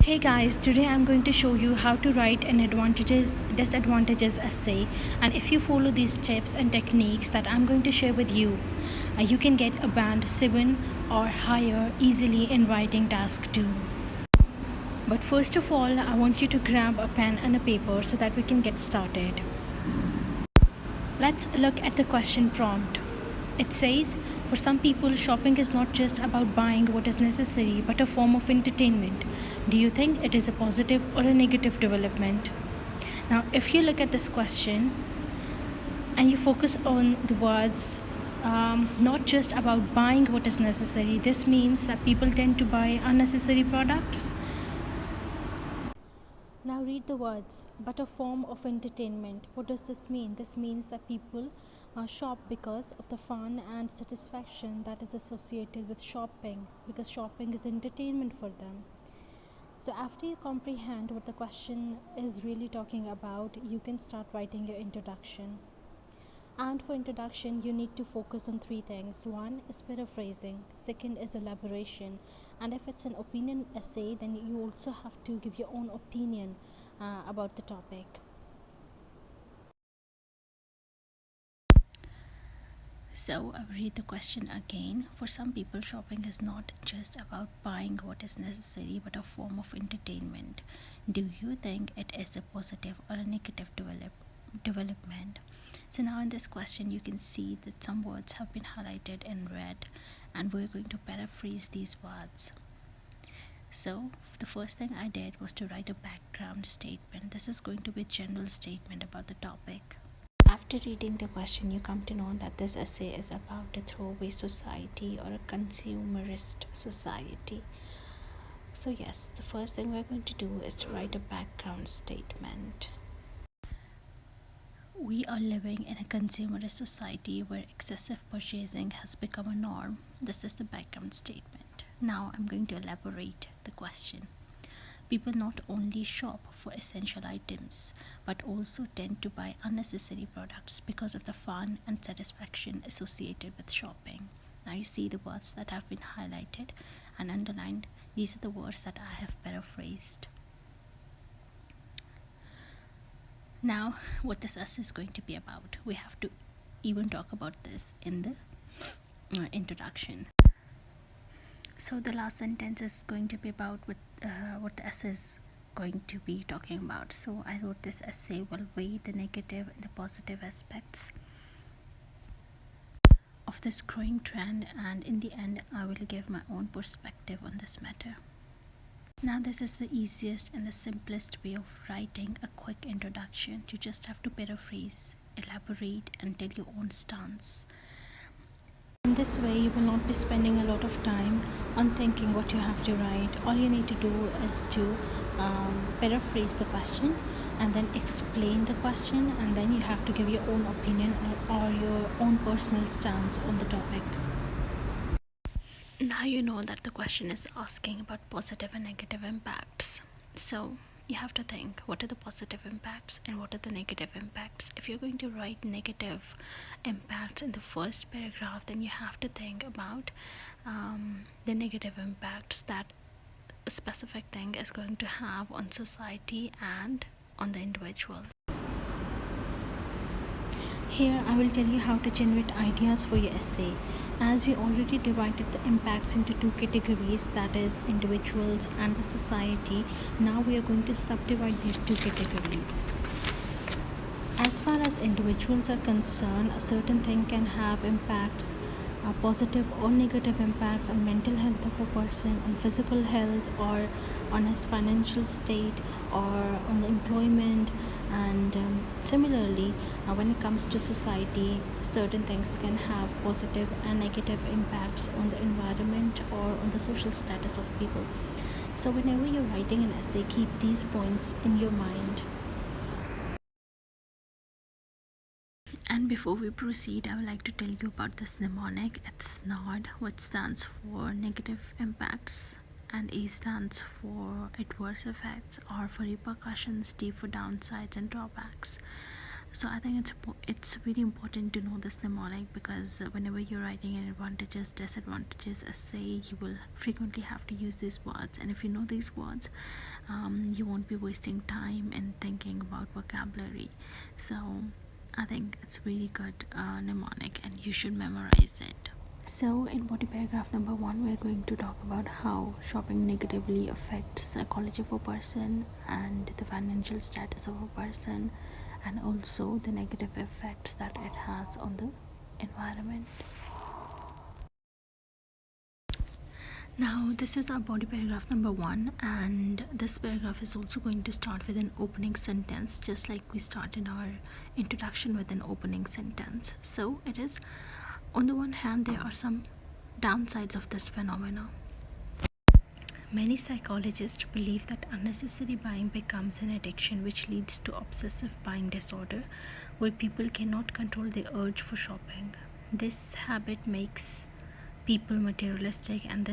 Hey guys, today I'm going to show you how to write an advantages disadvantages essay, and if you follow these tips and techniques that I'm going to share with you, you can get a band 7 or higher easily in writing task 2. But first of all, I want you to grab a pen and a paper so that we can get started. Let's look at the question prompt. It says, for some people, shopping is not just about buying what is necessary, but a form of entertainment. Do you think it is a positive or a negative development? Now, if you look at this question and you focus on the words, not just about buying what is necessary, this means that people tend to buy unnecessary products. Now read the words, but a form of entertainment. What does this mean? This means that people shop because of the fun and satisfaction that is associated with shopping, because shopping is entertainment for them. So after you comprehend what the question is really talking about, you can start writing your introduction. And for introduction, you need to focus on three things. One is paraphrasing, second is elaboration, and if it's an opinion essay, then you also have to give your own opinion about the topic. So I'll read the question again. For some people, shopping is not just about buying what is necessary, but a form of entertainment. Do you think it is a positive or a negative development? So now in this question, you can see that some words have been highlighted in red, and we're going to paraphrase these words. So the first thing I did was to write a background statement. This is going to be a general statement about the topic. After reading the question, you come to know that this essay is about a throwaway society or a consumerist society. So yes, the first thing we're going to do is to write a background statement. We are living in a consumerist society where excessive purchasing has become a norm. This is the background statement. Now I'm going to elaborate the question. People not only shop for essential items, but also tend to buy unnecessary products because of the fun and satisfaction associated with shopping. Now you see the words that have been highlighted and underlined. These are the words that I have paraphrased. Now, what this essay is going to be about, we have to even talk about this in the introduction. So the last sentence is going to be about what the essay is going to be talking about. So I wrote this essay will weigh the negative and the positive aspects of this growing trend, and in the end I will give my own perspective on this matter. Now this is the easiest and the simplest way of writing a quick introduction. You just have to paraphrase, elaborate, and tell your own stance. In this way, you will not be spending a lot of time on thinking what you have to write. All you need to do is to paraphrase the question and then explain the question, and then you have to give your own opinion or your own personal stance on the topic. Now you know that the question is asking about positive and negative impacts. So you have to think, what are the positive impacts and what are the negative impacts? If you're going to write negative impacts in the first paragraph, then you have to think about the negative impacts that a specific thing is going to have on society and on the individual. Here I will tell you how to generate ideas for your essay. As we already divided the impacts into two categories, that is individuals and the society, now we are going to subdivide these two categories. As far as individuals are concerned, a certain thing can have impacts, positive or negative impacts on mental health of a person, on physical health, or on his financial state, or on the employment. And similarly, when it comes to society, certain things can have positive and negative impacts on the environment or on the social status of people. So whenever you're writing an essay, keep these points in your mind. And before we proceed, I would like to tell you about this mnemonic. It's NOD, which stands for negative impacts, and A stands for adverse effects, R for repercussions, D for downsides and drawbacks. So I think it's really important to know this mnemonic, because whenever you're writing an advantages disadvantages essay, you will frequently have to use these words, and if you know these words, you won't be wasting time in thinking about vocabulary. So I think it's really good mnemonic, and you should memorize it. So, in body paragraph number 1, we're going to talk about how shopping negatively affects psychology of a person and the financial status of a person, and also the negative effects that it has on the environment. Now, this is our body paragraph number 1, and this paragraph is also going to start with an opening sentence, just like we started our introduction with an opening sentence. So, it is, on the one hand, there are some downsides of this phenomena. Many psychologists believe that unnecessary buying becomes an addiction, which leads to obsessive buying disorder, where people cannot control their urge for shopping. This habit makes people materialistic, and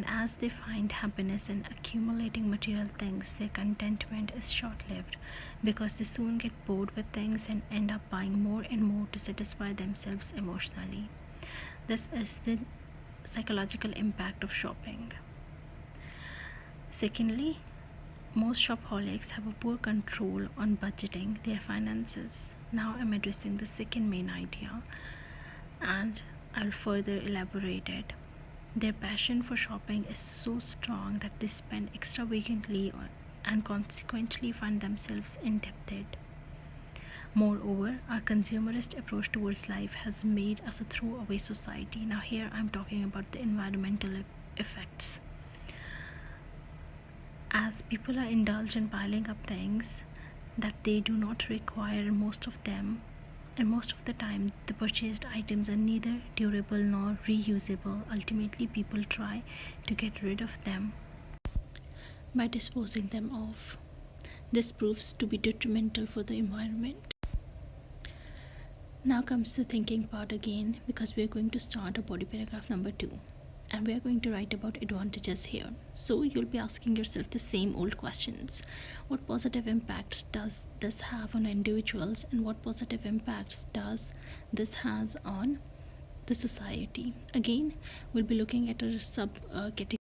as they find happiness in accumulating material things, their contentment is short-lived, because they soon get bored with things and end up buying more and more to satisfy themselves emotionally. This is the psychological impact of shopping. Secondly, most shopaholics have a poor control on budgeting their finances. Now I'm addressing the second main idea, and I'll further elaborate it. Their passion for shopping is so strong that they spend extravagantly and consequently find themselves indebted. Moreover, our consumerist approach towards life has made us a throwaway society. Now here I'm talking about the environmental effects. As people are indulged in piling up things that they do not require, and most of the time the purchased items are neither durable nor reusable. Ultimately, people try to get rid of them by disposing them off. This proves to be detrimental for the environment. Now comes the thinking part again, because we are going to start a body paragraph number 2, and we are going to write about advantages here. So you'll be asking yourself the same old questions. What positive impacts does this have on individuals, and what positive impacts does this has on the society? Again, we'll be looking at a sub category.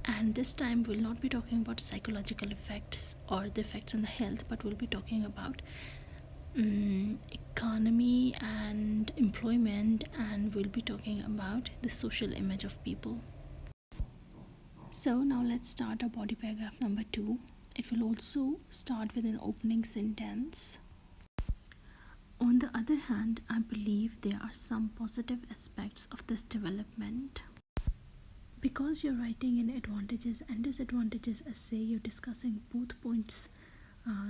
And this time we'll not be talking about psychological effects or the effects on the health, but we'll be talking about economy and employment, and we'll be talking about the social image of people. So now let's start our body paragraph number 2. It will also start with an opening sentence. On the other hand, I believe there are some positive aspects of this development. Because you're writing in advantages and disadvantages essay, you're discussing both points.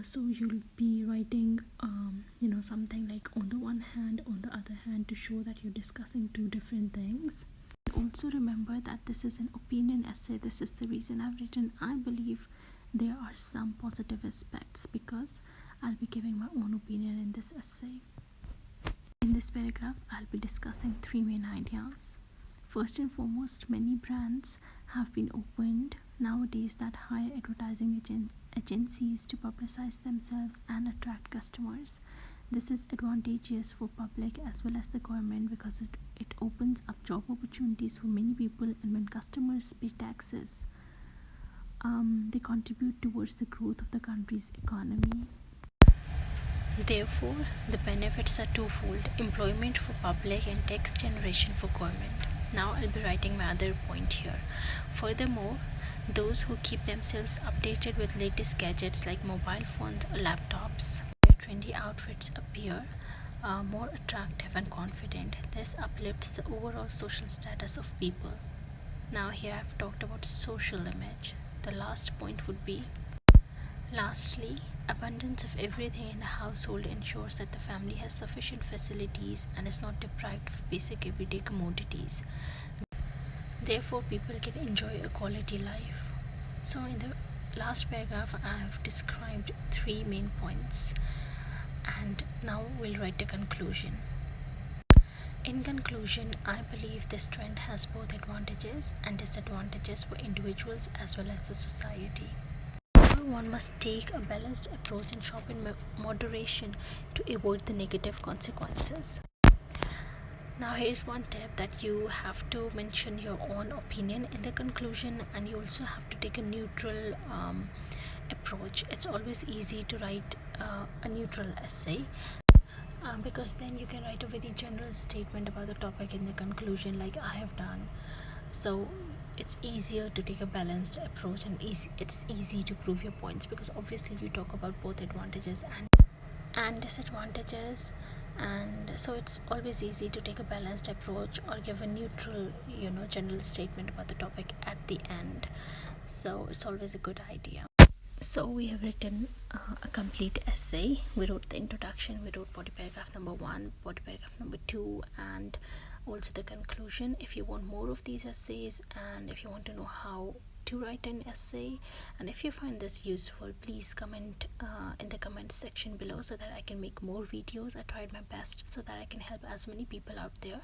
So you'll be writing something like on the one hand, on the other hand, to show that you're discussing two different things. Also remember that this is an opinion essay. This is the reason I've written I believe there are some positive aspects, because I'll be giving my own opinion in this essay. In this paragraph, I'll be discussing three main ideas. First and foremost, many brands have been opened nowadays that hire advertising agencies to publicize themselves and attract customers. This is advantageous for public as well as the government, because it opens up job opportunities for many people, and when customers pay taxes, they contribute towards the growth of the country's economy. Therefore, the benefits are twofold: employment for public and tax generation for government. Now I'll be writing my other point here. Furthermore, those who keep themselves updated with latest gadgets like mobile phones or laptops, their trendy outfits appear more attractive and confident. This uplifts the overall social status of people. Now here I've talked about social image. The last point would be, lastly, abundance of everything in the household ensures that the family has sufficient facilities and is not deprived of basic everyday commodities. Therefore, people can enjoy a quality life. So, in the last paragraph, I have described three main points, and now we'll write a conclusion. In conclusion, I believe this trend has both advantages and disadvantages for individuals as well as the society. One must take a balanced approach and shop in moderation to avoid the negative consequences. Now, here's one tip that you have to mention your own opinion in the conclusion, and you also have to take a neutral approach. It's always easy to write a neutral essay, because then you can write a very general statement about the topic in the conclusion, like I have done. So it's easier to take a balanced approach, and it's easy to prove your points, because obviously you talk about both advantages and disadvantages, and so it's always easy to take a balanced approach or give a neutral, general statement about the topic at the end. So it's always a good idea. So we have written a complete essay. We wrote the introduction, we wrote body paragraph number 1, body paragraph number 2, and also the conclusion. If you want more of these essays, and if you want to know how to write an essay, and if you find this useful, please comment in the comment section below, so that I can make more videos. I tried my best so that I can help as many people out there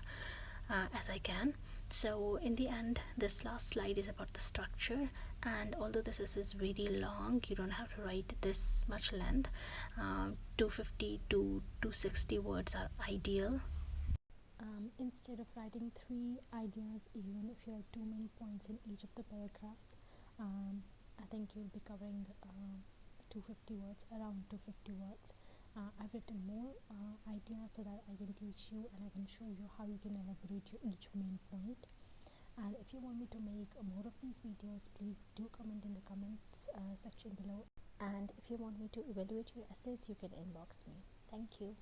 as I can. So in the end, this last slide is about the structure, and although this is very long, you don't have to write this much length. 250 to 260 words are ideal. Instead of writing 3 ideas, even if you have too many points in each of the paragraphs, I think you'll be covering 250 words, around 250 words. I've written more ideas so that I can teach you and I can show you how you can elaborate your each main point. And if you want me to make more of these videos, please do comment in the comments section below. And if you want me to evaluate your essays, you can inbox me. Thank you.